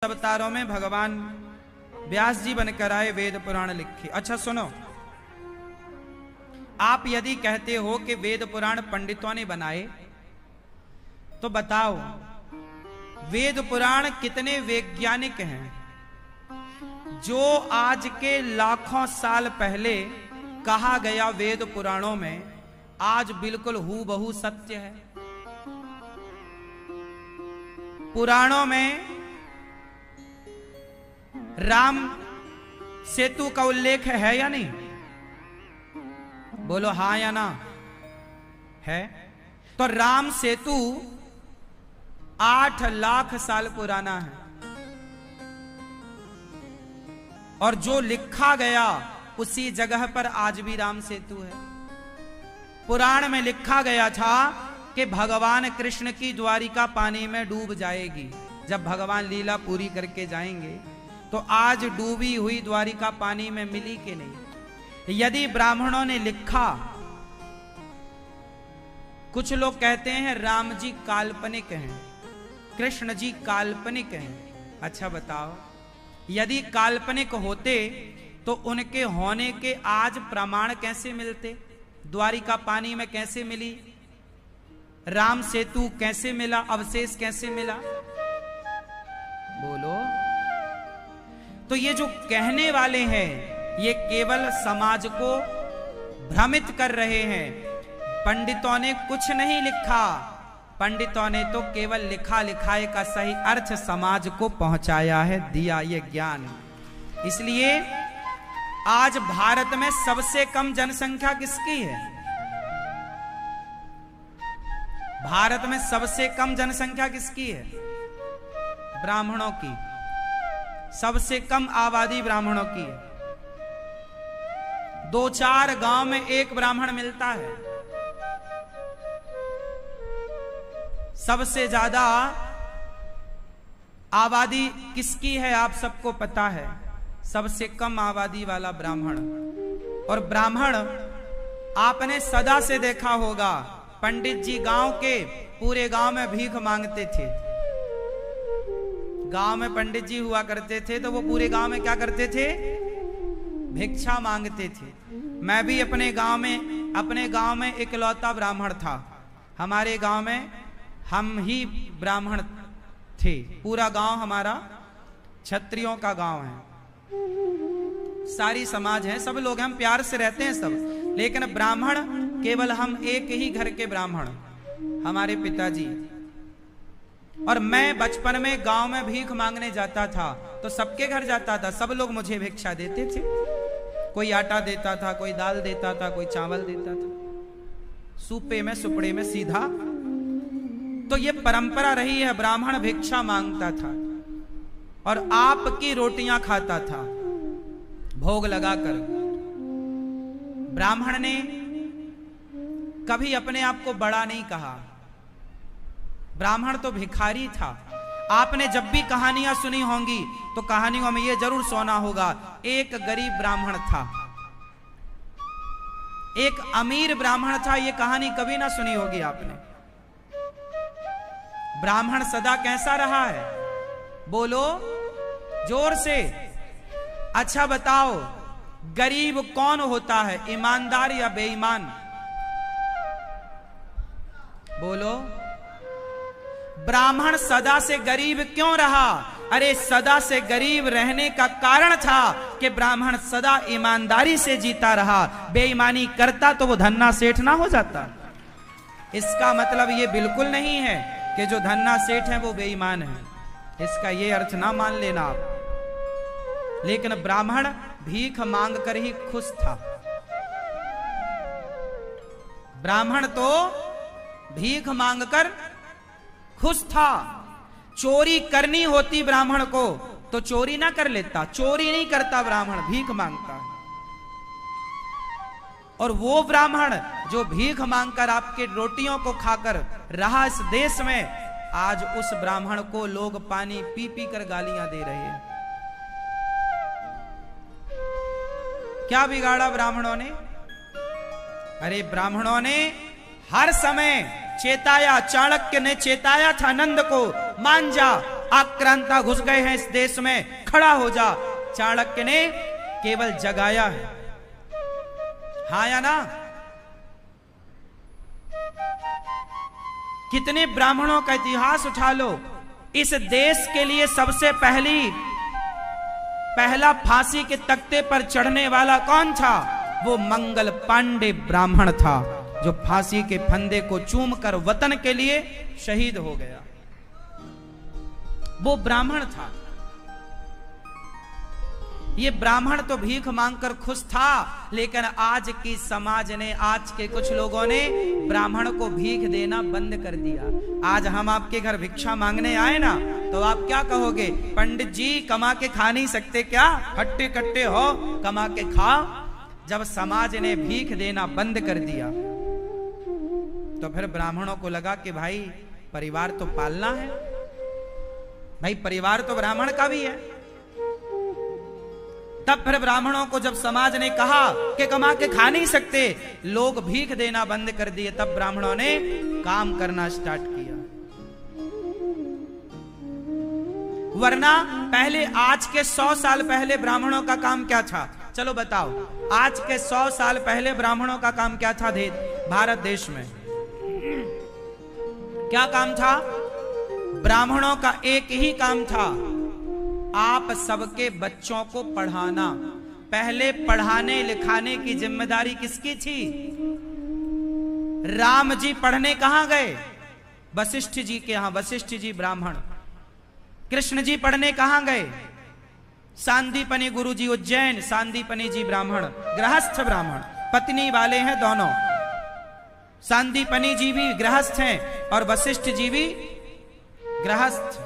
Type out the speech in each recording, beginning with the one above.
अवतारों में भगवान व्यास जी बनकर आए, वेद पुराण लिखे। अच्छा सुनो, आप यदि कहते हो कि वेद पुराण पंडितों ने बनाए, तो बताओ वेद पुराण कितने वैज्ञानिक हैं। जो आज के लाखों साल पहले कहा गया वेद पुराणों में आज बिल्कुल हूबहू सत्य है। पुराणों में राम सेतु का उल्लेख है या नहीं? बोलो हाँ या ना है। तो राम सेतु 8 लाख साल पुराना है, और जो लिखा गया उसी जगह पर आज भी राम सेतु है। पुराण में लिखा गया था कि भगवान कृष्ण की द्वारिका पानी में डूब जाएगी। जब भगवान लीला पूरी करके जाएंगे तो आज डूबी हुई द्वारिका पानी में मिली कि नहीं? यदि ब्राह्मणों ने लिखा, कुछ लोग कहते हैं राम जी काल्पनिक हैं, कृष्ण जी काल्पनिक हैं। अच्छा बताओ, यदि काल्पनिक होते तो उनके होने के आज प्रमाण कैसे मिलते? द्वारिका पानी में कैसे मिली? राम सेतु कैसे मिला? अवशेष कैसे मिला? बोलो। तो ये जो कहने वाले हैं ये केवल समाज को भ्रमित कर रहे हैं। पंडितों ने कुछ नहीं लिखा, पंडितों ने तो केवल लिखा लिखाए का सही अर्थ समाज को पहुंचाया है, दिया ये ज्ञान। इसलिए आज भारत में सबसे कम जनसंख्या किसकी है? भारत में सबसे कम जनसंख्या किसकी है? ब्राह्मणों की। सबसे कम आबादी ब्राह्मणों की है। 2-4 गांव में एक ब्राह्मण मिलता है। सबसे ज्यादा आबादी किसकी है आप सबको पता है? सबसे कम आबादी वाला ब्राह्मण। और ब्राह्मण आपने सदा से देखा होगा, पंडित जी गांव के पूरे गांव में भीख मांगते थे। गांव में पंडित जी हुआ करते थे तो वो पूरे गांव में क्या करते थे? भिक्षा मांगते थे। मैं भी अपने गांव में इकलौता ब्राह्मण था। हमारे गांव में हम ही ब्राह्मण थे। पूरा गांव हमारा क्षत्रियों का गांव है। सारी समाज है, सब लोग हम प्यार से रहते हैं सब, लेकिन ब्राह्मण केवल हम एक ही घर के ब्राह्मण, हमारे पिताजी। और मैं बचपन में गांव में भीख मांगने जाता था तो सबके घर जाता था, सब लोग मुझे भिक्षा देते थे। कोई आटा देता था, कोई दाल देता था, कोई चावल देता था, सूपे में सुपड़े में सीधा। तो ये परंपरा रही है, ब्राह्मण भिक्षा मांगता था और आपकी रोटियां खाता था भोग लगाकर। ब्राह्मण ने कभी अपने आप को बड़ा नहीं कहा। ब्राह्मण तो भिखारी था। आपने जब भी कहानियां सुनी होंगी तो कहानियों में यह जरूर सुना होगा, एक गरीब ब्राह्मण था, एक अमीर ब्राह्मण था। यह कहानी कभी ना सुनी होगी आपने। ब्राह्मण सदा कैसा रहा है? बोलो जोर से। अच्छा बताओ, गरीब कौन होता है, ईमानदार या बेईमान? बोलो। ब्राह्मण सदा से गरीब क्यों रहा? अरे सदा से गरीब रहने का कारण था कि ब्राह्मण सदा ईमानदारी से जीता रहा। बेईमानी करता तो वो धन्ना सेठ ना हो जाता। इसका मतलब ये बिल्कुल नहीं है कि जो धन्ना सेठ है वो बेईमान है, इसका ये अर्थ ना मान लेना आप। लेकिन ब्राह्मण भीख मांग कर ही खुश था। ब्राह्मण तो भीख मांगकर खुश था। चोरी करनी होती ब्राह्मण को तो चोरी ना कर लेता, चोरी नहीं करता ब्राह्मण, भीख मांगता है। और वो ब्राह्मण जो भीख मांगकर आपके रोटियों को खाकर रहा इस देश में, आज उस ब्राह्मण को लोग पानी पी पी कर गालियां दे रहे हैं। क्या बिगाड़ा ब्राह्मणों ने? अरे ब्राह्मणों ने हर समय चेताया, चाणक्य ने चेताया था नंद को, मान जा, आक्रांता घुस गए हैं इस देश में, खड़ा हो जा। चाणक्य ने केवल जगाया है, हाँ या ना? कितने ब्राह्मणों का इतिहास उठा लो, इस देश के लिए सबसे पहला फांसी के तख्ते पर चढ़ने वाला कौन था? वो मंगल पांडे ब्राह्मण था, जो फांसी के फंदे को चूमकर वतन के लिए शहीद हो गया। वो ब्राह्मण था। ये ब्राह्मण तो भीख मांगकर खुश था, लेकिन आज की समाज ने, आज के कुछ लोगों ने ब्राह्मण को भीख देना बंद कर दिया। आज हम आपके घर भिक्षा मांगने आए ना, तो आप क्या कहोगे? पंडित जी कमा के खा नहीं सकते क्या? हट्टे कट्टे हो, कमा के खाओ। जब समाज ने भीख देना बंद कर दिया, तो फिर ब्राह्मणों को लगा कि भाई परिवार तो पालना है, भाई परिवार तो ब्राह्मण का भी है। तब फिर ब्राह्मणों को जब समाज ने कहा कि कमा के खा नहीं सकते, लोग भीख देना बंद कर दिए, तब ब्राह्मणों ने काम करना स्टार्ट किया। वरना पहले, आज के 100 साल पहले ब्राह्मणों का काम क्या था? चलो बताओ, आज के 100 साल पहले ब्राह्मणों का काम क्या था? भारत देश में क्या काम था? ब्राह्मणों का एक ही काम था, आप सबके बच्चों को पढ़ाना। पहले पढ़ाने लिखाने की जिम्मेदारी किसकी थी? राम जी पढ़ने कहां गए? वशिष्ठ जी के यहां, वशिष्ठ जी ब्राह्मण। कृष्ण जी पढ़ने कहां गए? सांदीपनी गुरु जी उज्जैन, सांदीपनी जी ब्राह्मण, गृहस्थ ब्राह्मण, पत्नी वाले हैं दोनों। सांदीपनी जी भी गृहस्थ हैं और वशिष्ठ जी भी गृहस्थ।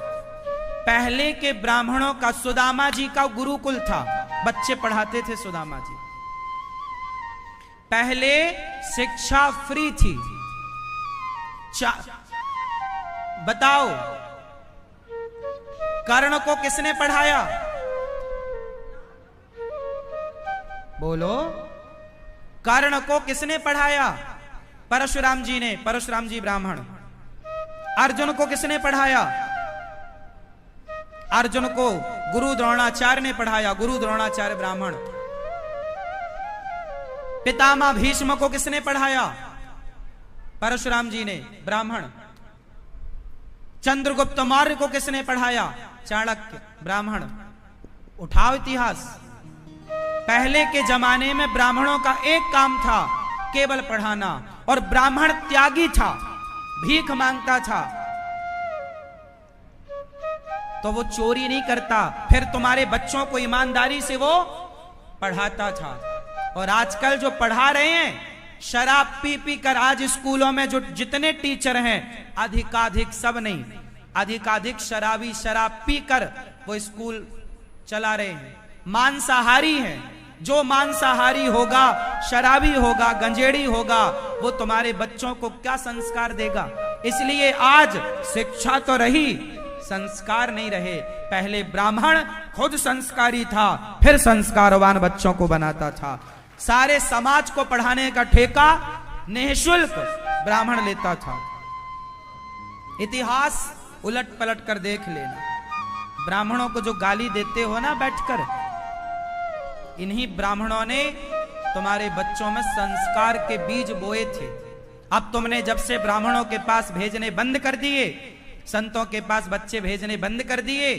पहले के ब्राह्मणों का, सुदामा जी का गुरुकुल था, बच्चे पढ़ाते थे सुदामा जी। पहले शिक्षा फ्री थी। बताओ, कर्ण को किसने पढ़ाया? बोलो, कर्ण को किसने पढ़ाया? परशुराम जी ने, परशुराम जी ब्राह्मण। अर्जुन को किसने पढ़ाया? अर्जुन को गुरु द्रोणाचार्य ने पढ़ाया, गुरु द्रोणाचार्य ब्राह्मण। पितामह भीष्म को किसने पढ़ाया? परशुराम जी ने, ब्राह्मण। चंद्रगुप्त मौर्य को किसने पढ़ाया? चाणक्य, ब्राह्मण। उठाओ इतिहास। पहले के जमाने में ब्राह्मणों का एक काम था, केवल पढ़ाना, और ब्राह्मण त्यागी था, भीख मांगता था। तो वो चोरी नहीं करता, फिर तुम्हारे बच्चों को ईमानदारी से वो पढ़ाता था। और आजकल जो पढ़ा रहे हैं, शराब पी पी कर, आज स्कूलों में जो जितने टीचर हैं, अधिकाधिक, सब नहीं, अधिकाधिक शराबी, शराब पीकर वो स्कूल चला रहे हैं। मांसाहारी हैं। जो मांसाहारी होगा, शराबी होगा, गंजेड़ी होगा, वो तुम्हारे बच्चों को क्या संस्कार देगा? इसलिए आज शिक्षा तो रही, संस्कार नहीं रहे। पहले ब्राह्मण खुद संस्कारी था, फिर संस्कारवान बच्चों को बनाता था। सारे समाज को पढ़ाने का ठेका निःशुल्क ब्राह्मण लेता था। इतिहास उलट पलट कर देख लेना। ब्राह्मणों को जो गाली देते हो ना बैठकर, इन्हीं ब्राह्मणों ने तुम्हारे बच्चों में संस्कार के बीज बोए थे। अब तुमने जब से ब्राह्मणों के पास भेजने बंद कर दिए, संतों के पास बच्चे भेजने बंद कर दिए,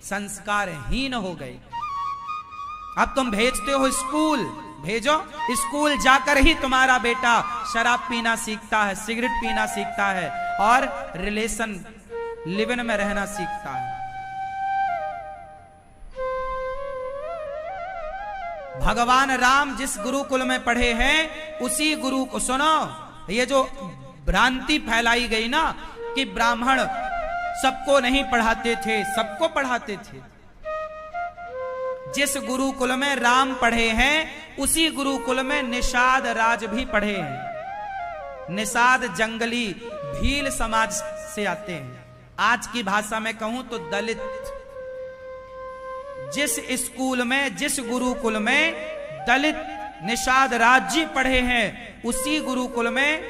संस्कारहीन हो गए। अब तुम भेजते हो स्कूल, भेजो, स्कूल जाकर ही तुम्हारा बेटा शराब पीना सीखता है, सिगरेट पीना सीखता है और रिलेशन लिव इन में रहना सीखता है। भगवान राम जिस गुरुकुल में पढ़े हैं, उसी गुरु को सुनो। ये जो भ्रांति फैलाई गई ना कि ब्राह्मण सबको नहीं पढ़ाते थे, सबको पढ़ाते थे। जिस गुरुकुल में राम पढ़े हैं, उसी गुरुकुल में निषाद राज भी पढ़े हैं। निषाद जंगली भील समाज से आते हैं। आज की भाषा में कहूं तो दलित। जिस स्कूल में, जिस गुरुकुल में दलित निषाद राज जी पढ़े हैं, उसी गुरुकुल में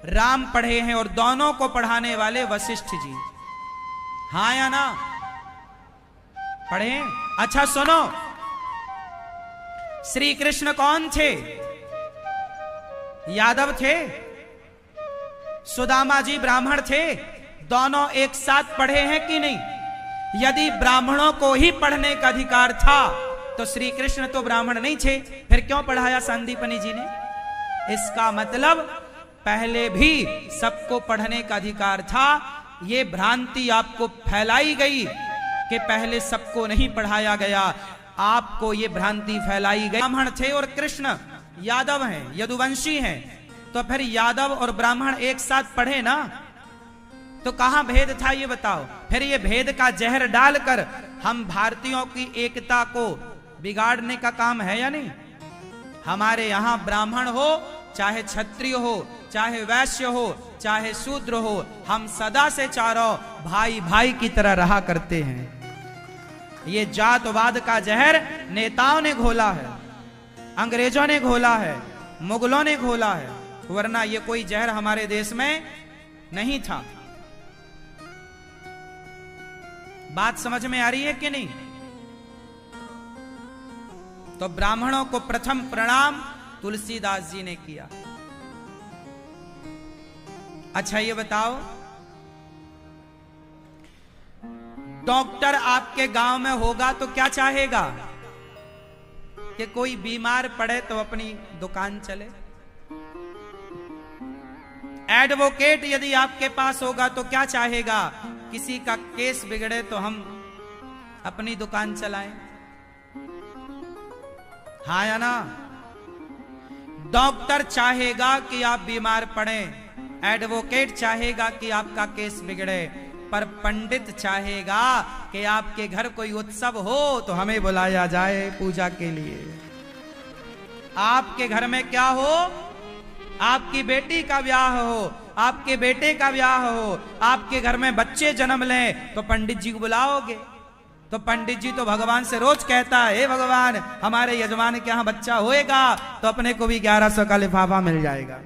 राम पढ़े हैं। और दोनों को पढ़ाने वाले वशिष्ठ जी। हाँ या ना? पढ़े? अच्छा सुनो, श्री कृष्ण कौन थे? यादव थे, सुदामा जी ब्राह्मण थे, दोनों एक साथ पढ़े हैं कि नहीं? यदि ब्राह्मणों को ही पढ़ने का अधिकार था तो श्री कृष्ण तो ब्राह्मण नहीं थे, फिर क्यों पढ़ाया संदीपनी जी ने? इसका मतलब पहले भी सबको पढ़ने का अधिकार था। ये भ्रांति आपको फैलाई गई कि पहले सबको नहीं पढ़ाया गया, आपको ये भ्रांति फैलाई गई। ब्राह्मण थे और कृष्ण यादव हैं, यदुवंशी हैं, तो फिर यादव और ब्राह्मण एक साथ पढ़े ना, तो कहां भेद था ये बताओ? फिर ये भेद का जहर डालकर हम भारतीयों की एकता को बिगाड़ने का काम है या नहीं? हमारे यहां ब्राह्मण हो, चाहे क्षत्रिय हो, चाहे वैश्य हो, चाहे शूद्र हो, हम सदा से चारों भाई भाई की तरह रहा करते हैं। ये जातवाद का जहर नेताओं ने घोला है, अंग्रेजों ने घोला है, मुगलों ने घोला है, वरना ये कोई जहर हमारे देश में नहीं था। बात समझ में आ रही है कि नहीं? तो ब्राह्मणों को प्रथम प्रणाम तुलसीदास जी ने किया। अच्छा ये बताओ, डॉक्टर आपके गांव में होगा तो क्या चाहेगा? कि कोई बीमार पड़े तो अपनी दुकान चले। एडवोकेट यदि आपके पास होगा तो क्या चाहेगा? किसी का केस बिगड़े तो हम अपनी दुकान चलाएं। हाँ या ना? डॉक्टर चाहेगा कि आप बीमार पड़े, एडवोकेट चाहेगा कि आपका केस बिगड़े, पर पंडित चाहेगा कि आपके घर कोई उत्सव हो तो हमें बुलाया जाए पूजा के लिए। आपके घर में क्या हो? आपकी बेटी का ब्याह हो, आपके बेटे का ब्याह हो, आपके घर में बच्चे जन्म लें तो पंडित जी को बुलाओगे। तो पंडित जी तो भगवान से रोज कहता है, हे भगवान हमारे यजमान के यहां बच्चा होएगा तो अपने को भी 1100 का लिफाफा मिल जाएगा।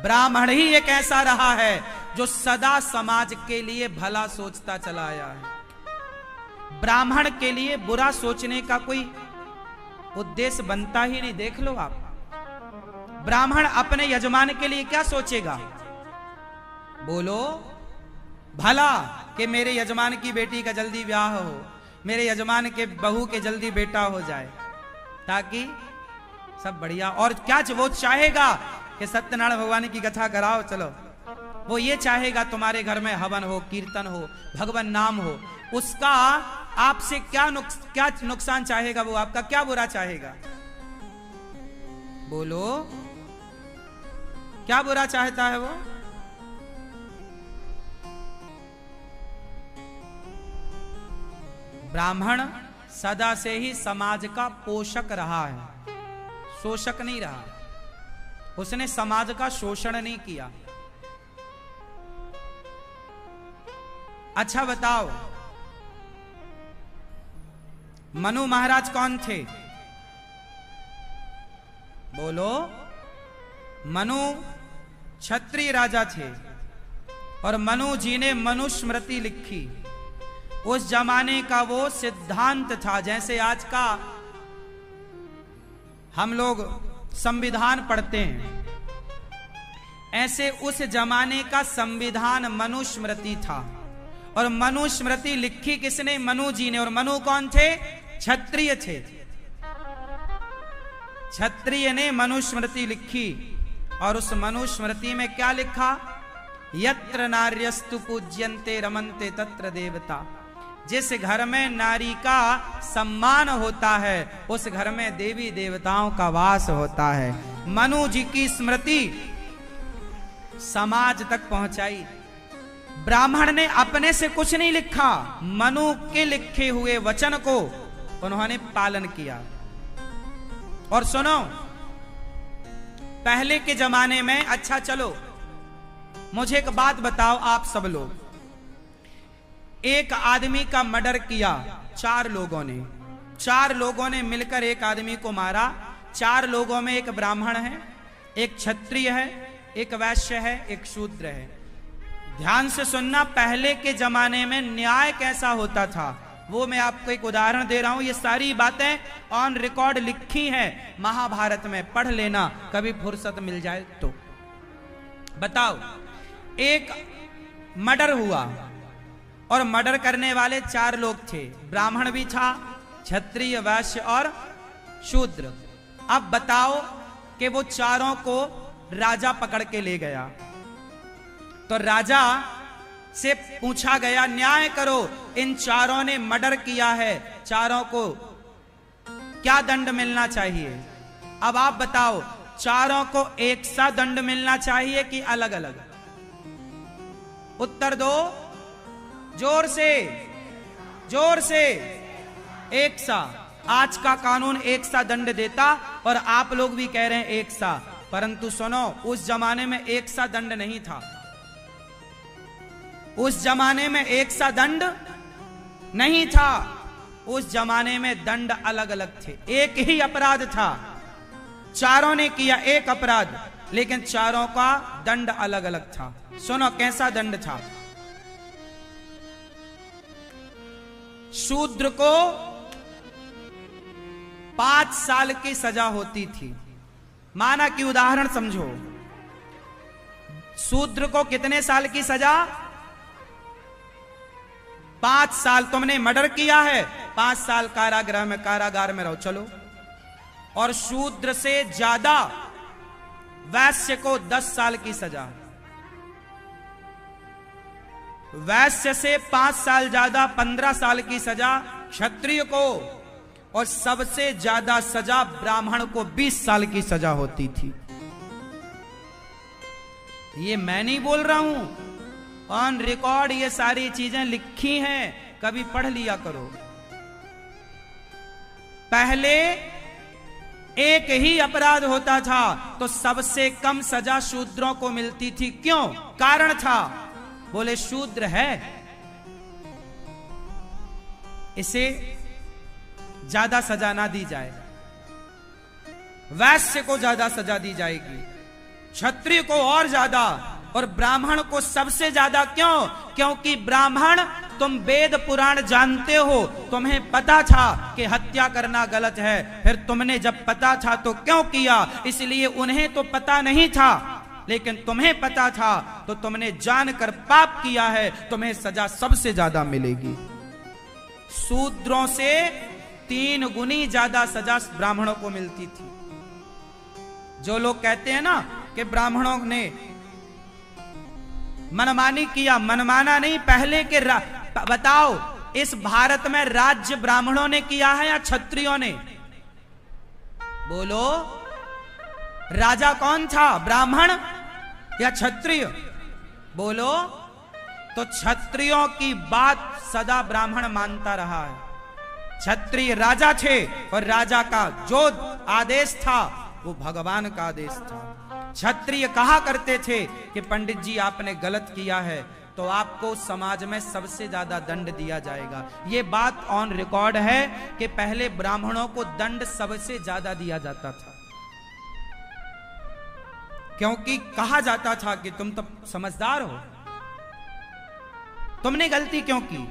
ब्राह्मण ही एक ऐसा रहा है जो सदा समाज के लिए भला सोचता चला आया है। ब्राह्मण के लिए बुरा सोचने का कोई उद्देश्य बनता ही नहीं। देख लो आप, ब्राह्मण अपने यजमान के लिए क्या सोचेगा? बोलो भला कि मेरे यजमान की बेटी का जल्दी ब्याह हो, मेरे यजमान के बहू के जल्दी बेटा हो जाए, ताकि सब बढ़िया। और क्या वो चाहेगा कि सत्यनारायण भगवान की कथा कराओ, चलो। वो ये चाहेगा तुम्हारे घर में हवन हो, कीर्तन हो, भगवान नाम हो। उसका आपसे क्या नुकसान चाहेगा? वो आपका क्या बुरा चाहेगा? बोलो, क्या बुरा चाहता है वो? ब्राह्मण सदा से ही समाज का पोषक रहा है, शोषक नहीं रहा। उसने समाज का शोषण नहीं किया। अच्छा बताओ, मनु महाराज कौन थे? बोलो। मनु क्षत्रिय राजा थे और मनु जी ने मनुस्मृति लिखी। उस जमाने का वो सिद्धांत था, जैसे आज का हम लोग संविधान पढ़ते हैं, ऐसे उस जमाने का संविधान मनुस्मृति था। और मनुस्मृति लिखी किसने? मनु जी ने। और मनु कौन थे? क्षत्रिय थे। क्षत्रिय ने मनुस्मृति लिखी। और उस मनुस्मृति में क्या लिखा? यत्र नार्यस्तु पूज्यन्ते रमन्ते तत्र देवता। जिस घर में नारी का सम्मान होता है उस घर में देवी देवताओं का वास होता है। मनु जी की स्मृति समाज तक पहुंचाई। ब्राह्मण ने अपने से कुछ नहीं लिखा, मनु के लिखे हुए वचन को उन्होंने पालन किया। और सुनो, पहले के जमाने में, अच्छा चलो मुझे एक बात बताओ आप सब लोग, एक आदमी का मर्डर किया 4 लोगों ने। 4 लोगों ने मिलकर एक आदमी को मारा। 4 लोगों में एक ब्राह्मण है, एक क्षत्रिय है, एक वैश्य है, एक शूद्र है। ध्यान से सुनना, पहले के जमाने में न्याय कैसा होता था वो मैं आपको एक उदाहरण दे रहा हूं। ये सारी बातें ऑन रिकॉर्ड लिखी हैं महाभारत में, पढ़ लेना कभी फुर्सत मिल जाए तो। बताओ, एक मर्डर हुआ और मर्डर करने वाले 4 लोग थे, ब्राह्मण भी था, क्षत्रिय, वैश्य और शूद्र। अब बताओ कि वो चारों को राजा पकड़ के ले गया, तो राजा से पूछा गया न्याय करो, इन चारों ने मर्डर किया है, चारों को क्या दंड मिलना चाहिए? अब आप बताओ, चारों को एक सा दंड मिलना चाहिए कि अलग अलग? उत्तर दो जोर से, जोर से। एक सा। आज का कानून एक सा दंड देता और आप लोग भी कह रहे हैं एक सा, परंतु सुनो, उस जमाने में एक सा दंड नहीं था। उस जमाने में एक सा दंड नहीं था, उस जमाने में दंड अलग अलग थे। एक ही अपराध था, चारों ने किया एक अपराध, लेकिन चारों का दंड अलग अलग था। सुनो कैसा दंड था। शूद्र को 5 साल की सजा होती थी। माना कि उदाहरण समझो, शूद्र को कितने साल की सजा? 5 साल। तुमने मर्डर किया है, 5 साल कारागृह में, कारागार में रहो, चलो। और शूद्र से ज्यादा वैश्य को 10 साल की सजा, वैश्य से 5 साल ज्यादा 15 साल की सजा क्षत्रिय को, और सबसे ज्यादा सजा ब्राह्मण को 20 साल की सजा होती थी। ये मैं नहीं बोल रहा हूं, ऑन रिकॉर्ड ये सारी चीजें लिखी हैं, कभी पढ़ लिया करो। पहले एक ही अपराध होता था तो सबसे कम सजा शूद्रों को मिलती थी। क्यों? कारण था, बोले शूद्र है, इसे ज्यादा सजा ना दी जाए, वैश्य को ज्यादा सजा दी जाएगी, क्षत्रिय को और ज्यादा, और ब्राह्मण को सबसे ज्यादा। क्यों? क्योंकि ब्राह्मण, तुम वेद पुराण जानते हो, तुम्हें पता था कि हत्या करना गलत है, फिर तुमने जब पता था तो क्यों किया? इसलिए उन्हें तो पता नहीं था, लेकिन तुम्हें पता था तो तुमने जानकर पाप किया है, तुम्हें सजा सबसे ज्यादा मिलेगी। शूद्रों से 3 गुनी ज्यादा सजा ब्राह्मणों को मिलती थी। जो लोग कहते हैं ना कि ब्राह्मणों ने मनमानी किया, मनमाना नहीं, पहले के बताओ, इस भारत में राज्य ब्राह्मणों ने किया है या क्षत्रियों ने? बोलो, राजा कौन था, ब्राह्मण या क्षत्रिय? बोलो। तो क्षत्रियों की बात सदा ब्राह्मण मानता रहा है। क्षत्रिय राजा थे और राजा का जो आदेश था वो भगवान का आदेश था। क्षत्रिय कहा करते थे कि पंडित जी आपने गलत किया है तो आपको समाज में सबसे ज्यादा दंड दिया जाएगा। ये बात ऑन रिकॉर्ड है कि पहले ब्राह्मणों को दंड सबसे ज्यादा दिया जाता था, क्योंकि कहा जाता था कि तुम तो समझदार हो, तुमने गलती क्यों की?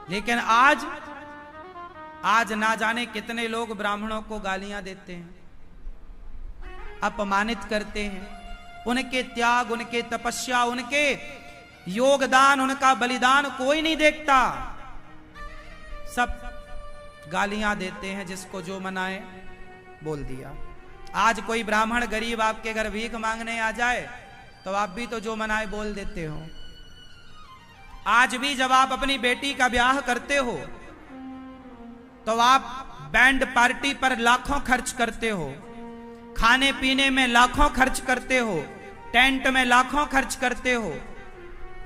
लेकिन आज ना जाने कितने लोग ब्राह्मणों को गालियां देते हैं, अपमानित करते हैं। उनके त्याग, उनके तपस्या, उनके योगदान, उनका बलिदान कोई नहीं देखता, सब गालियां देते हैं, जिसको जो मनाए बोल दिया। आज कोई ब्राह्मण गरीब आपके घर भीख मांगने आ जाए तो आप भी तो जो मनाए बोल देते हो। आज भी जब आप अपनी बेटी का ब्याह करते हो तो आप बैंड पार्टी पर लाखों खर्च करते हो, खाने पीने में लाखों खर्च करते हो, टेंट में लाखों खर्च करते हो।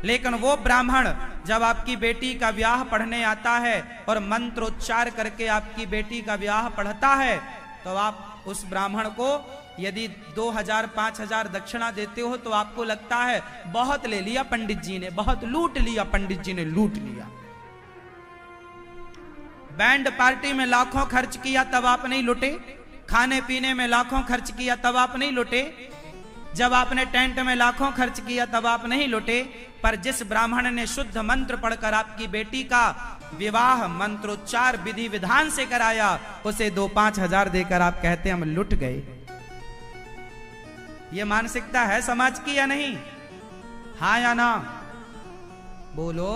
लेकिन वो ब्राह्मण जब आपकी बेटी का ब्याह पढ़ने आता है और मंत्रोच्चार करके आपकी बेटी का ब्याह पढ़ता है तो आप उस ब्राह्मण को यदि 2000-5000 दक्षिणा देते हो तो आपको लगता है बहुत ले लिया पंडित जी ने, बहुत लूट लिया, पंडित जी ने लूट लिया। बैंड पार्टी में लाखों खर्च किया तब आप नहीं लुटे, खाने पीने में लाखों खर्च किया तब आप नहीं लुटे, जब आपने टेंट में लाखों खर्च किया तब आप नहीं लुटे, पर जिस ब्राह्मण ने शुद्ध मंत्र पढ़कर आपकी बेटी का विवाह मंत्रोच्चार विधि विधान से कराया, उसे 2-5 हजार देकर आप कहते हम लुट गए। ये मानसिकता है समाज की या नहीं? हाँ या ना? बोलो।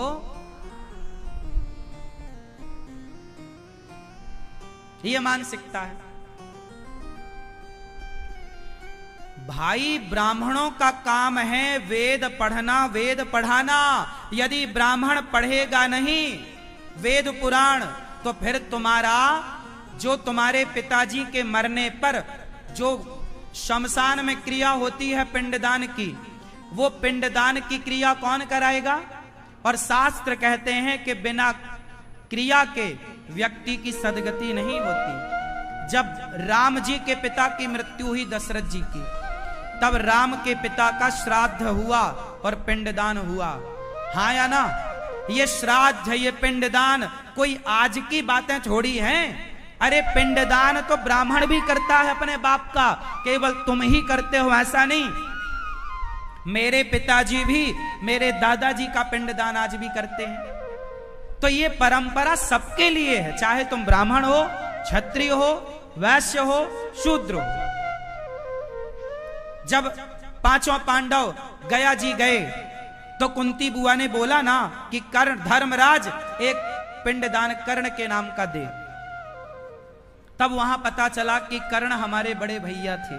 ये मानसिकता है। भाई ब्राह्मणों का काम है वेद पढ़ना, वेद पढ़ाना। यदि ब्राह्मण पढ़ेगा नहीं वेद पुराण, तो फिर तुम्हारा जो तुम्हारे पिताजी के मरने पर जो शमशान में क्रिया होती है पिंडदान की, वो पिंडदान की क्रिया कौन कराएगा? और शास्त्र कहते हैं कि बिना क्रिया के व्यक्ति की सदगति नहीं होती। जब राम जी के पिता की मृत्यु हुई दशरथ जी की, तब राम के पिता का श्राद्ध हुआ और पिंडदान हुआ। हाँ या ना? ये श्राद्ध, ये पिंडदान कोई आज की बातें थोड़ी हैं। अरे पिंडदान तो ब्राह्मण भी करता है अपने बाप का, केवल तुम ही करते हो ऐसा नहीं। मेरे पिताजी भी मेरे दादाजी का पिंडदान आज भी करते हैं। तो ये परंपरा सबके लिए है, चाहे तुम ब्राह्मण हो, क्षत्रिय हो, वैश्य हो, शूद्र हो। जब 5 पांडव गया जी गए तो कुंती बुआ ने बोला ना कि कर्ण धर्मराज एक पिंडदान कर्ण के नाम का दे। तब वहां पता चला कि कर्ण हमारे बड़े भैया थे।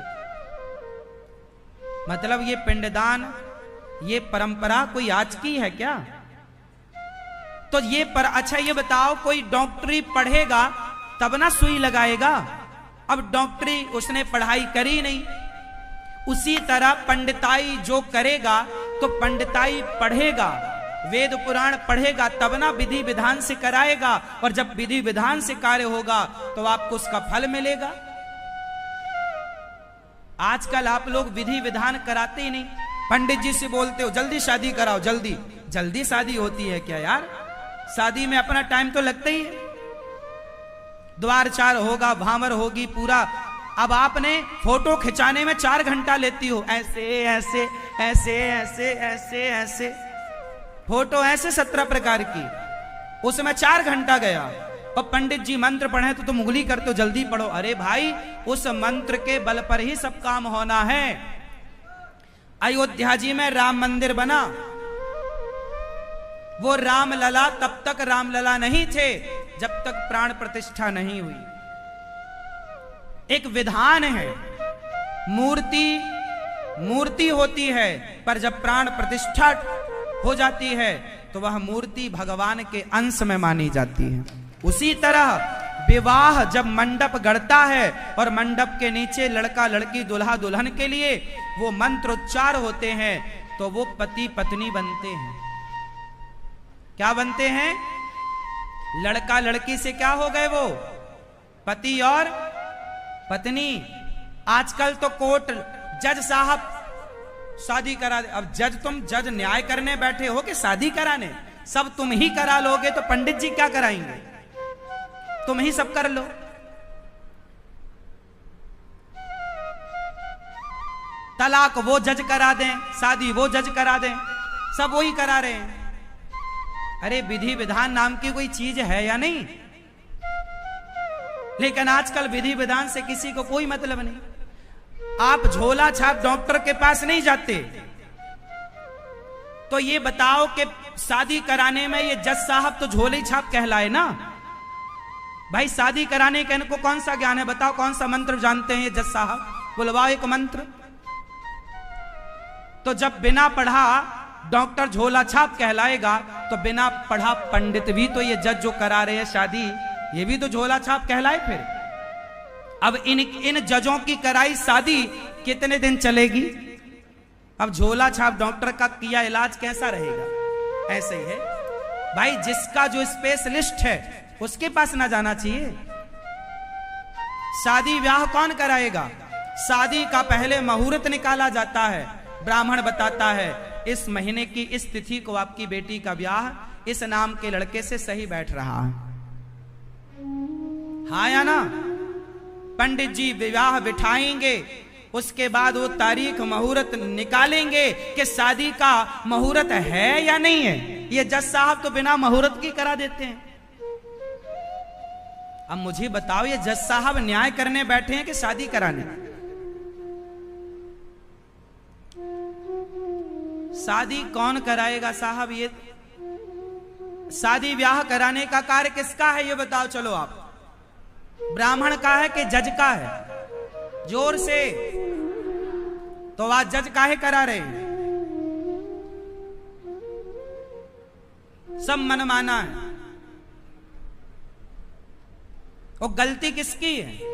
मतलब ये पिंडदान, ये परंपरा कोई आज की है क्या? तो ये पर अच्छा ये बताओ, कोई डॉक्टरी पढ़ेगा तब ना सुई लगाएगा। अब डॉक्टरी उसने पढ़ाई करी नहीं, उसी तरह पंडिताई जो करेगा तो पंडिताई पढ़ेगा, वेद पुराण पढ़ेगा, तब ना विधि विधान से कराएगा। और जब विधि विधान से कार्य होगा तो आपको उसका फल मिलेगा। आजकल आप लोग विधि विधान कराते ही नहीं। पंडित जी से बोलते हो जल्दी शादी कराओ, जल्दी जल्दी शादी होती है क्या यार? शादी में अपना टाइम तो लगता ही है। द्वार चार होगा, भांवर होगी पूरा। अब आपने फोटो खिंचाने में 4 घंटा लेती हो, ऐसे ऐसे ऐसे ऐसे ऐसे ऐसे फोटो ऐसे 17 प्रकार की, उसमें 4 घंटा गया। और पंडित जी मंत्र पढ़े तो तुम उंगली करते हो जल्दी पढ़ो। अरे भाई उस मंत्र के बल पर ही सब काम होना है। अयोध्या जी में राम मंदिर बना, वो रामलला तब तक रामलला नहीं थे जब तक प्राण प्रतिष्ठा नहीं हुई। एक विधान है, मूर्ति होती है, पर जब प्राण प्रतिष्ठा हो जाती है तो वह मूर्ति भगवान के अंश में मानी जाती है। उसी तरह विवाह जब मंडप गढ़ता है और मंडप के नीचे लड़का लड़की दुल्हा दुल्हन के लिए वो मंत्रोच्चार होते हैं, तो वो पति पत्नी बनते हैं। क्या बनते हैं? लड़का लड़की से क्या हो गए? वो पति और पत्नी। आजकल तो कोर्ट जज साहब शादी करा दे। अब जज न्याय करने बैठे हो कि शादी कराने? सब तुम ही करा लोगे तो पंडित जी क्या कराएंगे? तुम ही सब कर लो। तलाक वो जज करा दें, शादी वो जज करा दें, सब वही करा रहे हैं। अरे विधि विधान नाम की कोई चीज है या नहीं? लेकिन आजकल विधि विधान से किसी को कोई मतलब नहीं। आप झोला छाप डॉक्टर के पास नहीं जाते, तो ये बताओ कि शादी कराने में ये जज साहब तो झोले छाप कहलाए ना। भाई शादी कराने के इनको कौन सा ज्ञान है? बताओ कौन सा मंत्र जानते हैं ये जज साहब? बुलवाओ एक मंत्र। तो जब बिना पढ़ा डॉक्टर झोला छाप कहलाएगा, तो बिना पढ़ा पंडित भी तो ये जज जो करा रहे हैं शादी, ये भी तो झोला छाप कहलाए। फिर अब इन जजों की कराई शादी कितने दिन चलेगी? अब झोला छाप डॉक्टर का किया इलाज कैसा रहेगा? ऐसे ही है भाई, जिसका जो स्पेशलिस्ट है उसके पास ना जाना चाहिए। शादी ब्याह कौन कराएगा? शादी का पहले मुहूर्त निकाला जाता है, ब्राह्मण बताता है इस महीने की इस तिथि को आपकी बेटी का ब्याह इस नाम के लड़के से सही बैठ रहा है। हाँ या ना? पंडित जी विवाह बिठाएंगे, उसके बाद वो तारीख मुहूर्त निकालेंगे कि शादी का मुहूर्त है या नहीं है। ये जज साहब तो बिना मुहूर्त की करा देते हैं। अब मुझे बताओ, ये जज साहब न्याय करने बैठे हैं कि शादी कराने? शादी कौन कराएगा साहब? ये शादी ब्याह कराने का कार्य किसका है ये बताओ। चलो आप, ब्राह्मण का है कि जज का है? जोर से। तो आज जज काहे करा रहे हैं? सब मनमाना है। और गलती किसकी है?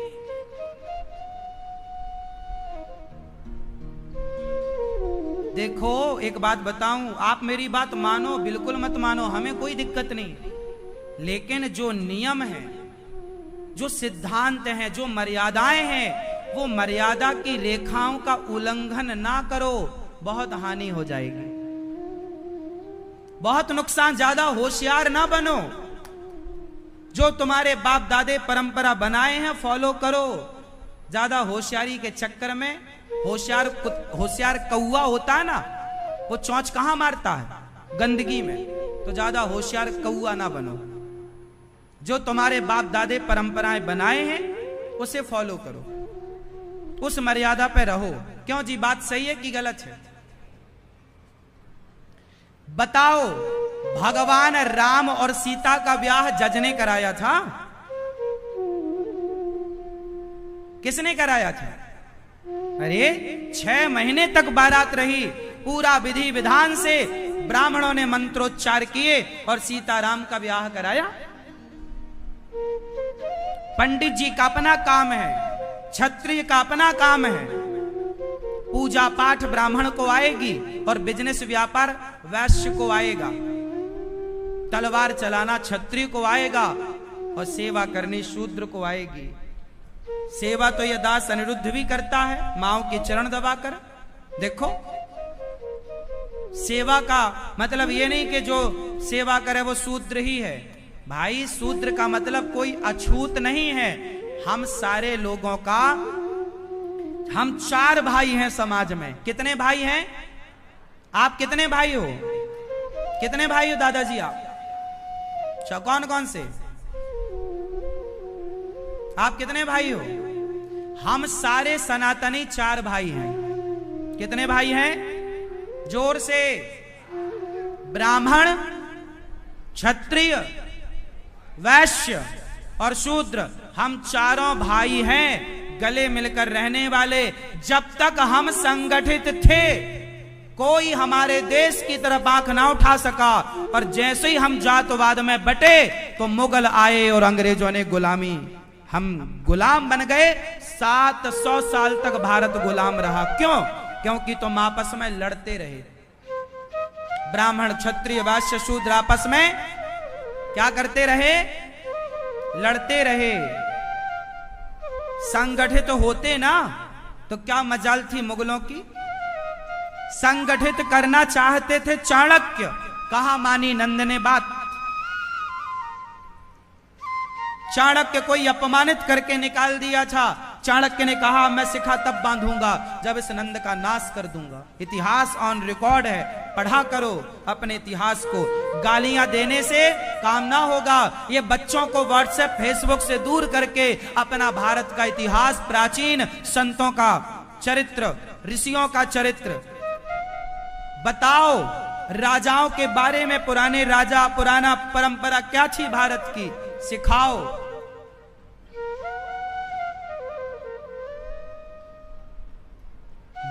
देखो एक बात बताऊं, आप मेरी बात मानो बिल्कुल मत मानो, हमें कोई दिक्कत नहीं, लेकिन जो नियम है, जो सिद्धांत हैं, जो मर्यादाएं हैं, वो मर्यादा की रेखाओं का उल्लंघन ना करो, बहुत हानि हो जाएगी, बहुत नुकसान। ज्यादा होशियार ना बनो। जो तुम्हारे बाप दादे परंपरा बनाए हैं फॉलो करो। ज्यादा होशियारी के चक्कर में, होशियार कौवा होता है ना, वो चोंच कहां मारता है? गंदगी में। तो ज्यादा होशियार कौवा ना बनो। जो तुम्हारे बाप दादे परंपराएं बनाए हैं उसे फॉलो करो, उस मर्यादा पे रहो। क्यों जी, बात सही है कि गलत है? बताओ, भगवान राम और सीता का ब्याह जज ने कराया था? किसने कराया था? अरे 6 महीने तक बारात रही, पूरा विधि विधान से ब्राह्मणों ने मंत्रोच्चार किए और सीताराम का ब्याह कराया। पंडित जी का अपना काम है, क्षत्रिय का अपना काम है। पूजा पाठ ब्राह्मण को आएगी और बिजनेस व्यापार वैश्य को आएगा। तलवार चलाना क्षत्रिय को आएगा और सेवा करनी शूद्र को आएगी। सेवा तो यह दास अनिरुद्ध भी करता है, माओ के चरण दबाकर। देखो, सेवा का मतलब ये नहीं कि जो सेवा करे वो शूद्र ही है। भाई, शूद्र का मतलब कोई अछूत नहीं है। हम सारे लोगों का, हम 4 भाई हैं समाज में। कितने भाई हैं? आप कितने भाई हो? कितने भाई हो दादाजी आप? कौन कौन से? आप कितने भाई हो? हम सारे सनातनी 4 भाई हैं। कितने भाई हैं? जोर से। ब्राह्मण, क्षत्रिय, वैश्य और शूद्र, हम चारों भाई हैं, गले मिलकर रहने वाले। जब तक हम संगठित थे, कोई हमारे देश की तरफ आंख ना उठा सका। और जैसे ही हम जातवाद में बटे तो मुगल आए और अंग्रेजों ने गुलामी, हम गुलाम बन गए। 700 साल तक भारत गुलाम रहा। क्यों? क्योंकि तुम आपस में लड़ते रहे। ब्राह्मण, क्षत्रिय, वैश्य, शूद्र आपस में क्या करते रहे? लड़ते रहे। संगठित होते ना तो क्या मजाल थी मुगलों की? संगठित करना चाहते थे चाणक्य, कहा मानी नंद ने बात। चाणक्य को अपमानित करके निकाल दिया था। चाणक्य ने कहा मैं शिखा तब बांधूंगा जब इस नंद का नाश कर दूंगा। इतिहास ऑन रिकॉर्ड है, पढ़ा करो अपने इतिहास को। गालियां देने से काम ना होगा। ये बच्चों को व्हाट्सएप फेसबुक से दूर करके अपना भारत का इतिहास, प्राचीन संतों का चरित्र, ऋषियों का चरित्र बताओ। राजाओं के बारे में, पुराने राजा, पुराना परंपरा क्या थी भारत की, सिखाओ।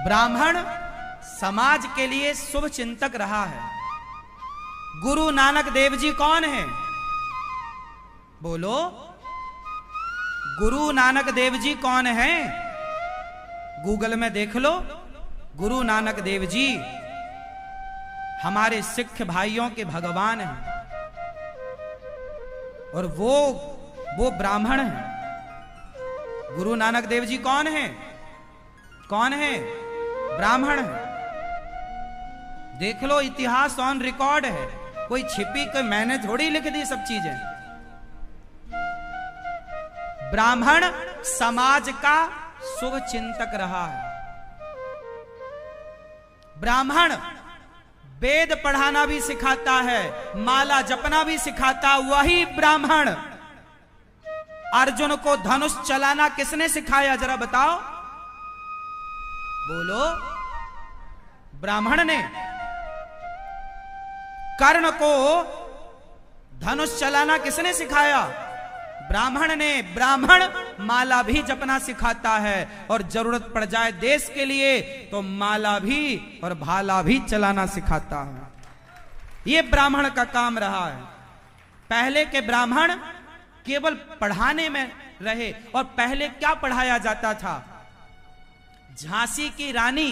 ब्राह्मण समाज के लिए शुभ चिंतक रहा है। गुरु नानक देव जी कौन है? बोलो, गुरु नानक देव जी कौन है? गूगल में देख लो। गुरु नानक देव जी हमारे सिख भाइयों के भगवान हैं और वो ब्राह्मण हैं। गुरु नानक देव जी कौन है? कौन है? ब्राह्मण है। देख लो, इतिहास ऑन रिकॉर्ड है, कोई छिपी, कोई मैंने थोड़ी लिख दी सब चीजें। ब्राह्मण समाज का शुभ चिंतक रहा है। ब्राह्मण वेद पढ़ाना भी सिखाता है, माला जपना भी सिखाता। वही ब्राह्मण अर्जुन को धनुष चलाना किसने सिखाया, जरा बताओ, बोलो। ब्राह्मण ने। कर्ण को धनुष चलाना किसने सिखाया, ब्राह्मण ने। ब्राह्मण माला भी जपना सिखाता है, और जरूरत पड़ जाए देश के लिए तो माला भी और भाला भी चलाना सिखाता है। यह ब्राह्मण का काम रहा है। पहले के ब्राह्मण केवल पढ़ाने में रहे, और पहले क्या पढ़ाया जाता था, झांसी की रानी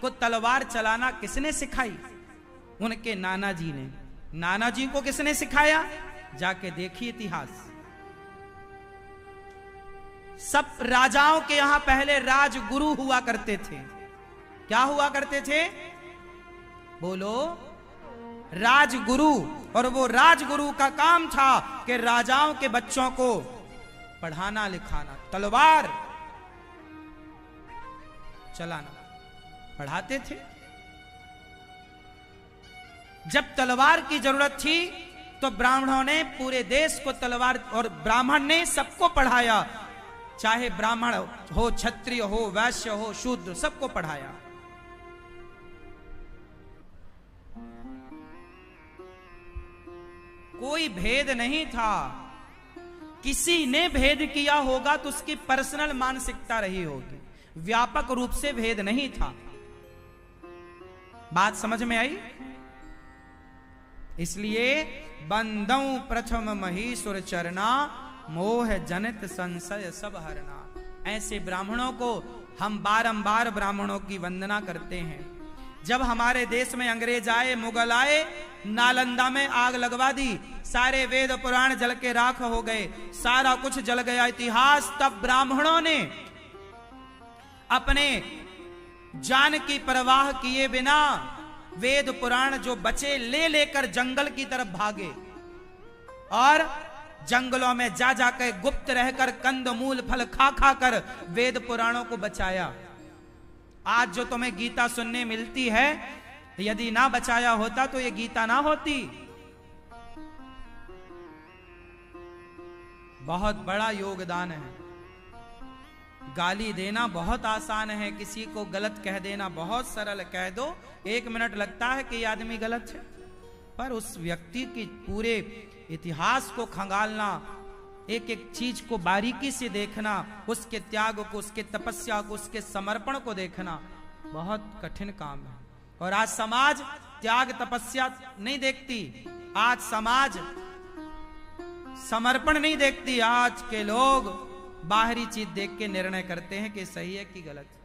को तलवार चलाना किसने सिखाई, उनके नाना जी ने। नाना जी को किसने सिखाया, जाके देखिए इतिहास। सब राजाओं के यहां पहले राजगुरु हुआ करते थे। क्या हुआ करते थे, बोलो, राजगुरु। और वो राजगुरु का काम था कि राजाओं के बच्चों को पढ़ाना लिखाना, तलवार चलाना पढ़ाते थे। जब तलवार की जरूरत थी तो ब्राह्मणों ने पूरे देश को तलवार, और ब्राह्मण ने सबको पढ़ाया, चाहे ब्राह्मण हो, क्षत्रिय हो, वैश्य हो, शूद्र, सबको पढ़ाया। कोई भेद नहीं था। किसी ने भेद किया होगा तो उसकी पर्सनल मानसिकता रही होगी, व्यापक रूप से भेद नहीं था। बात समझ में आई? इसलिए बंदौ प्रथम महीसुर चरना, मोह जनित संशय सब हरना। ऐसे ब्राह्मणों को हम बारंबार ब्राह्मणों की वंदना करते हैं। जब हमारे देश में अंग्रेज आए, मुगल आए, नालंदा में आग लगवा दी, सारे वेद पुराण जल के राख हो गए, सारा कुछ जल गया इतिहास। तब ब्राह्मणों ने अपने जान की परवाह किए बिना वेद पुराण जो बचे ले लेकर जंगल की तरफ भागे, और जंगलों में जा जाकर गुप्त रहकर कंद मूल फल खा खा कर वेद पुराणों को बचाया। आज जो तुम्हें गीता सुनने मिलती है, यदि ना बचाया होता तो ये गीता ना होती। बहुत बड़ा योगदान है। गाली देना बहुत आसान है, किसी को गलत कह देना बहुत सरल। कह दो, 1 मिनट लगता है कि ये आदमी गलत है, पर उस व्यक्ति की पूरे इतिहास को खंगालना, एक एक चीज को बारीकी से देखना, उसके त्याग को, उसके तपस्या को, उसके समर्पण को देखना बहुत कठिन काम है। और आज समाज त्याग तपस्या नहीं देखती, आज समाज समर्पण नहीं देखती। आज के लोग बाहरी चीज देख के निर्णय करते हैं कि सही है कि गलत।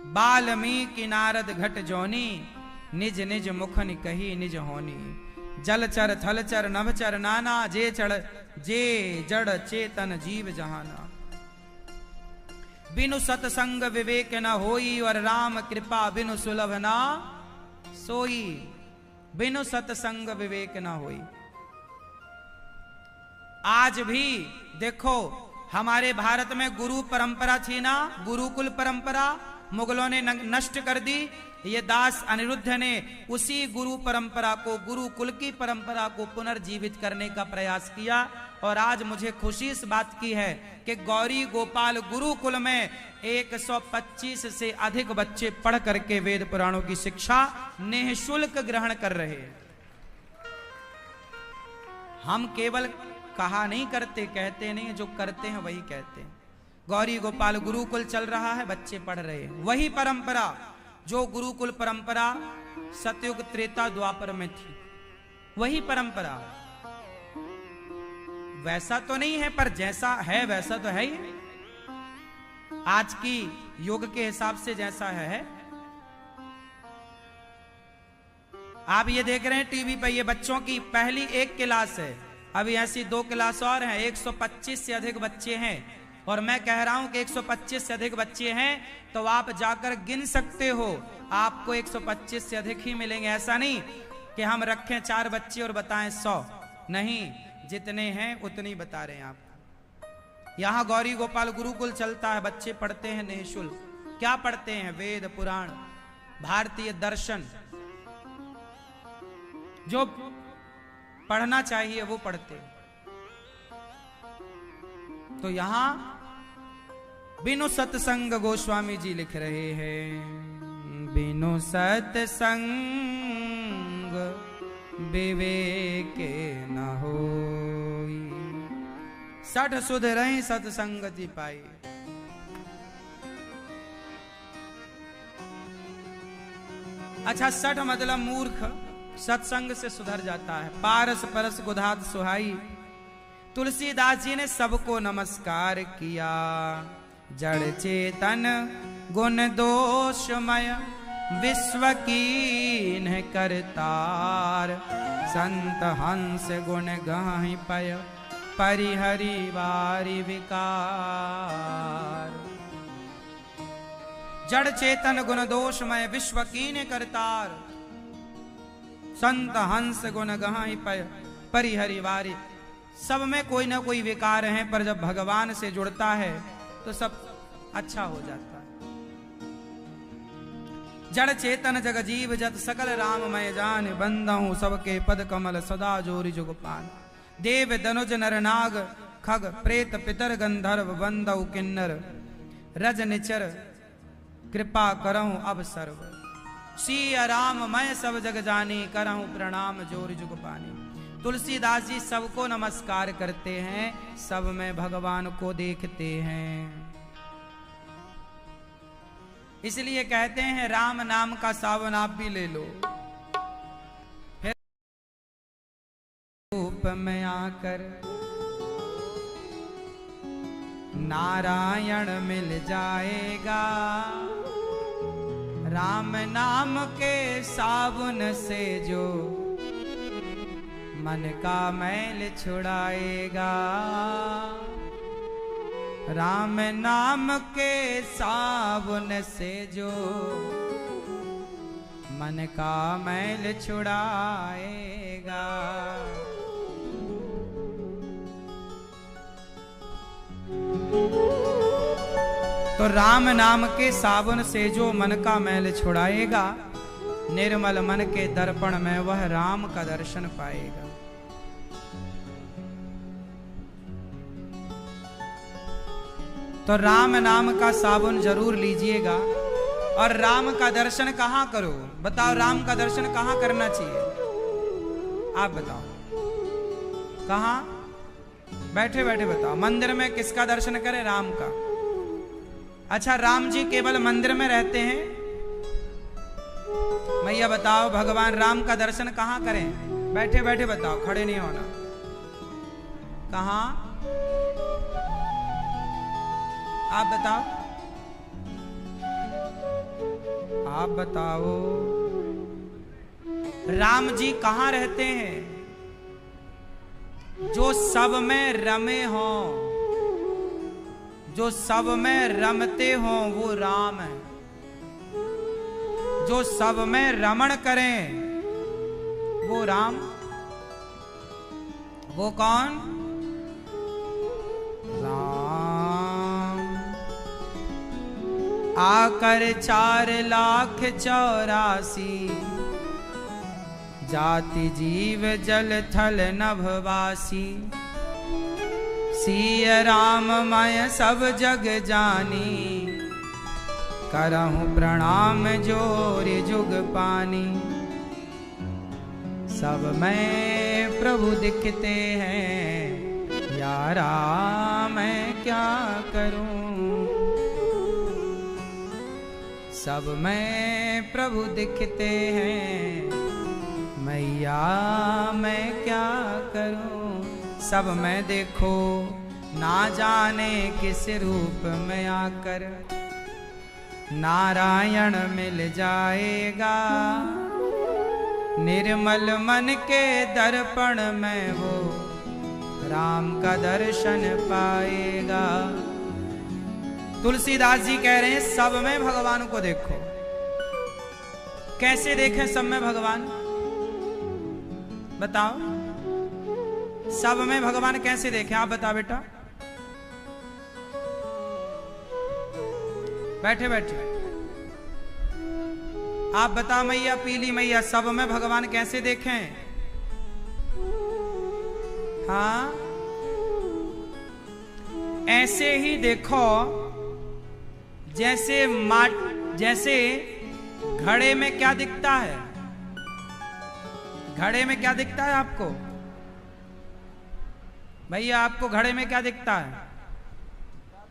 वाल्मीकि नारद घट जोनी, निज निज मुखनि कही निज होनी। जलचर थलचर नभचर नाना, जे जड़ चेतन जीव जहाना। बिनु सतसंग विवेक न होई, और राम कृपा बिनु सुलभ ना सोई। बिनु सतसंग विवेक न होई। आज भी देखो, हमारे भारत में गुरु परंपरा थी ना, गुरुकुल परंपरा मुगलों ने नष्ट कर दी। ये दास अनिरुद्ध ने उसी गुरु परंपरा को, गुरुकुल की परंपरा को पुनर्जीवित करने का प्रयास किया। और आज मुझे खुशी इस बात की है कि गौरी गोपाल गुरुकुल में 125 से अधिक बच्चे पढ़ करके वेद पुराणों की शिक्षा निःशुल्क ग्रहण कर रहे हैं। हम केवल कहा नहीं करते, कहते नहीं, जो करते हैं वही कहते हैं। गौरी गोपाल गुरुकुल चल रहा है, बच्चे पढ़ रहे हैं। वही परंपरा, जो गुरुकुल परंपरा सतयुग त्रेता द्वापर में थी, वही परंपरा। वैसा तो नहीं है, पर जैसा है वैसा तो है ही। आज की युग के हिसाब से जैसा है। आप ये देख रहे हैं टीवी पर, ये बच्चों की पहली 1 क्लास है, अभी ऐसी 2 क्लास और हैं। 125 से अधिक बच्चे हैं, और मैं कह रहा हूं कि 125 से अधिक बच्चे हैं तो आप जाकर गिन सकते हो, आपको 125 से अधिक ही मिलेंगे। ऐसा नहीं कि हम रखें 4 बच्चे और बताएं 100, नहीं। जितने हैं उतनी बता रहे हैं आप। यहां गौरी गोपाल गुरुकुल चलता है, बच्चे पढ़ते हैं निःशुल्क। क्या पढ़ते हैं? वेद पुराण, भारतीय दर्शन, जो पढ़ना चाहिए वो पढ़ते हैं। तो यहां बिनु सत्संग गोस्वामी जी लिख रहे हैं, बिनु सत्संग विवेक न होई, 60 सुध रही सत्संगति पाई। अच्छा, 60 मतलब मूर्ख, सत्संग से सुधर जाता है। पारस परस गुधात सुहाई, तुलसीदास जी ने सबको नमस्कार किया। जड़ चेतन गुण दोषमय, विश्व कीन करतार, संत हंस गुण गाहि पय, परिहरि वारि विकार। जड़ चेतन गुण दोषमय, विश्व कीन करतार, संत हंस गुण गाहि पय, परिहरि वारि। सब में कोई ना कोई विकार है, पर जब भगवान से जुड़ता है तो सब अच्छा हो जाता है। जड़ चेतन जग जीव जत, सकल राममय जान, बंदहूं सबके पद कमल, सदा जोरि जुग पान। देव दनुज नर नाग, खग प्रेत पितर गंधर्व, बंदहु किन्नर रज निचर, कृपा करहूं अब सर्व। सिया राम मैं सब जग जानी, करहूं प्रणाम जोरि जुग पानी। तुलसीदास जी सबको नमस्कार करते हैं, सब में भगवान को देखते हैं। इसलिए कहते हैं राम नाम का सावन आप भी ले लो, फिर रूप में आकर नारायण मिल जाएगा। राम नाम के साबुन से जो मन का मैल छुड़ाएगा। राम नाम के साबुन से जो मन का मैल छुड़ाएगा। तो राम नाम के साबुन से जो मन का मैल छुड़ाएगा, निर्मल मन के दर्पण में वह राम का दर्शन पाएगा। तो राम नाम का साबुन जरूर लीजिएगा। और राम का दर्शन कहां करो? बताओ, राम का दर्शन कहां करना चाहिए? आप बताओ, कहां? बैठे बैठे बताओ। मंदिर में किसका दर्शन करें? राम का। अच्छा, राम जी केवल मंदिर में रहते हैं? मैया बताओ, भगवान राम का दर्शन कहां करें? बैठे बैठे बताओ, खड़े नहीं होना। कहां? आप बताओ, आप बताओ, राम जी कहां रहते हैं? जो सब में रमे हो, जो सब में रमते हो वो राम है। जो सब में रमण करें वो राम। वो कौन? राम। आकर 4,84,000 जाति जीव जल थल नभवासी। सिय राम मैं सब जग जानी, करहूं प्रणाम जोर जुग पानी। सब में प्रभु दिखते हैं, यारा मैं क्या करूं। सब में प्रभु दिखते हैं, मैया मैं क्या करूं। सब में देखो ना जाने किस रूप में आकर नारायण मिल जाएगा। निर्मल मन के दर्पण में वो राम का दर्शन पाएगा। तुलसीदास जी कह रहे हैं सब में भगवान को देखो। कैसे देखें सब में भगवान? बताओ। सब में भगवान कैसे देखे, आप बता बेटा। बैठे बैठे आप बता मैया, पीली मैया, सब में भगवान कैसे देखें? हाँ, ऐसे ही देखो जैसे घड़े में क्या दिखता है? घड़े में क्या दिखता है आपको भैया? आपको घड़े में क्या दिखता है?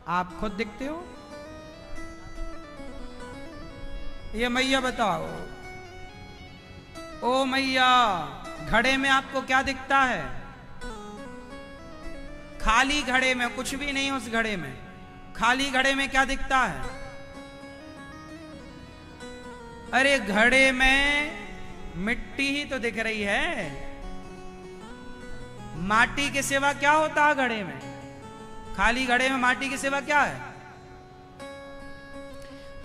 आप खुद दिखते हो? ये मैया बताओ, ओ मैया, घड़े में आपको क्या दिखता है? खाली घड़े में, कुछ भी नहीं उस घड़े में, खाली घड़े में क्या दिखता है? अरे घड़े में मिट्टी ही तो दिख रही है। माटी के सिवा क्या होता है घड़े में? खाली घड़े में माटी के सिवा क्या है?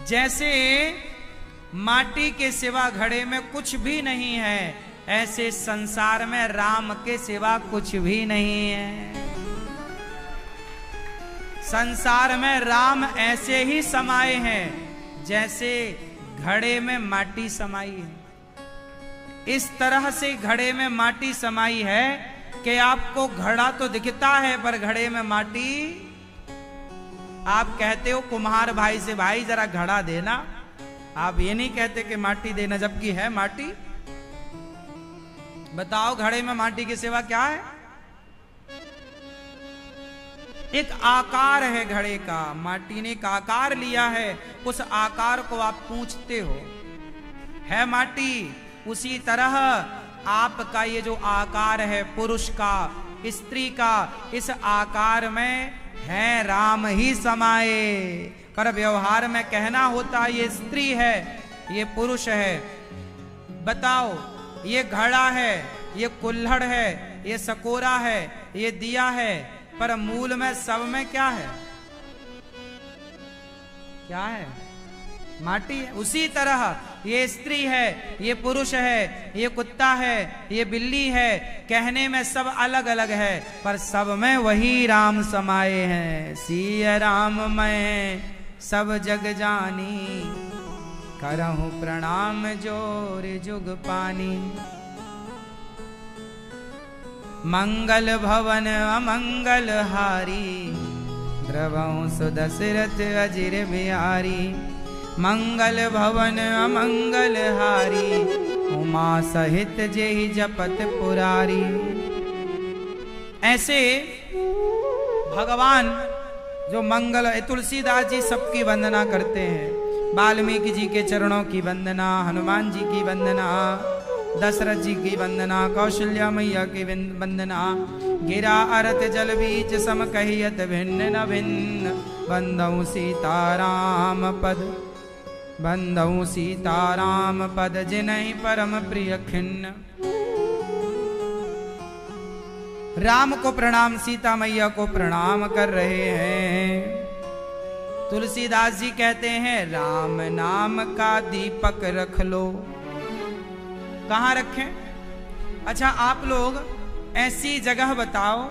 जैसे माटी के सिवा घड़े में कुछ भी नहीं है, ऐसे संसार में राम के सिवा कुछ भी नहीं है। संसार में राम ऐसे ही समाये हैं जैसे घड़े में माटी समाई है। इस तरह से घड़े में माटी समाई है कि आपको घड़ा तो दिखता है पर घड़े में माटी। आप कहते हो कुम्हार भाई से, भाई जरा घड़ा देना, आप ये नहीं कहते कि माटी देना, जबकि है माटी। बताओ घड़े में माटी के सिवा क्या है? एक आकार है घड़े का, माटी ने एक आकार लिया है, उस आकार को आप पूछते हो, है माटी। उसी तरह आपका ये जो आकार है पुरुष का, स्त्री का, इस आकार में है राम ही समाये, पर व्यवहार में कहना होता ये स्त्री है, ये पुरुष है। बताओ, ये घड़ा है, ये कुल्हड़ है, ये सकोरा है, ये दिया है, पर मूल में सब में क्या है? क्या है? माटी है। उसी तरह ये स्त्री है, ये पुरुष है, ये कुत्ता है, ये बिल्ली है, कहने में सब अलग अलग है पर सब में वही राम समाये हैं। सिय राम मैं सब जग जानी, करहूं प्रणाम जोर जुग पानी। मंगल भवन अमंगल हारी, द्रवहु सुदशरथ अजिर बिहारी। मंगल भवन अमंगल हारी, उमा सहित जेहि जपत पुरारी। ऐसे भगवान जो मंगल, तुलसीदास जी सबकी वंदना करते हैं। वाल्मीकि जी के चरणों की वंदना, हनुमान जी की वंदना, दशरथ जी की वंदना, कौशल्या मैया की वंदना। गिरा अरत जल बीच सम कहियत भिन्न न भिन्न, बंदऊ सीताराम पद, बंदऊ सीताराम पद, जिनहि परम प्रिय खिन्न। राम को प्रणाम, सीता मैया को प्रणाम कर रहे हैं। तुलसीदास जी कहते हैं राम नाम का दीपक रख लो। कहाँ रखें? अच्छा आप लोग ऐसी जगह बताओ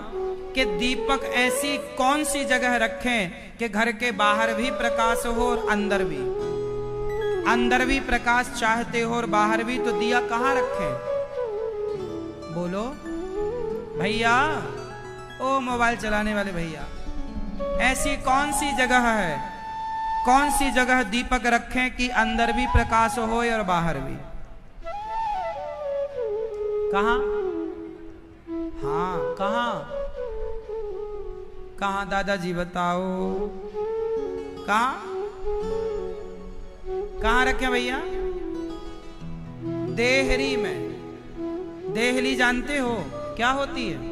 कि दीपक ऐसी कौन सी जगह रखें कि घर के बाहर भी प्रकाश हो और अंदर भी, अंदर भी प्रकाश चाहते हो और बाहर भी, तो दिया कहाँ रखें? बोलो भैया, ओ मोबाइल चलाने वाले भैया, ऐसी कौन सी जगह है, कौन सी जगह दीपक रखें कि अंदर भी प्रकाश हो और बाहर भी? कहाँ? हाँ कहाँ? कहाँ दादाजी बताओ, कहाँ कहाँ रखें भैया? देहरी में। देहली जानते हो क्या होती है?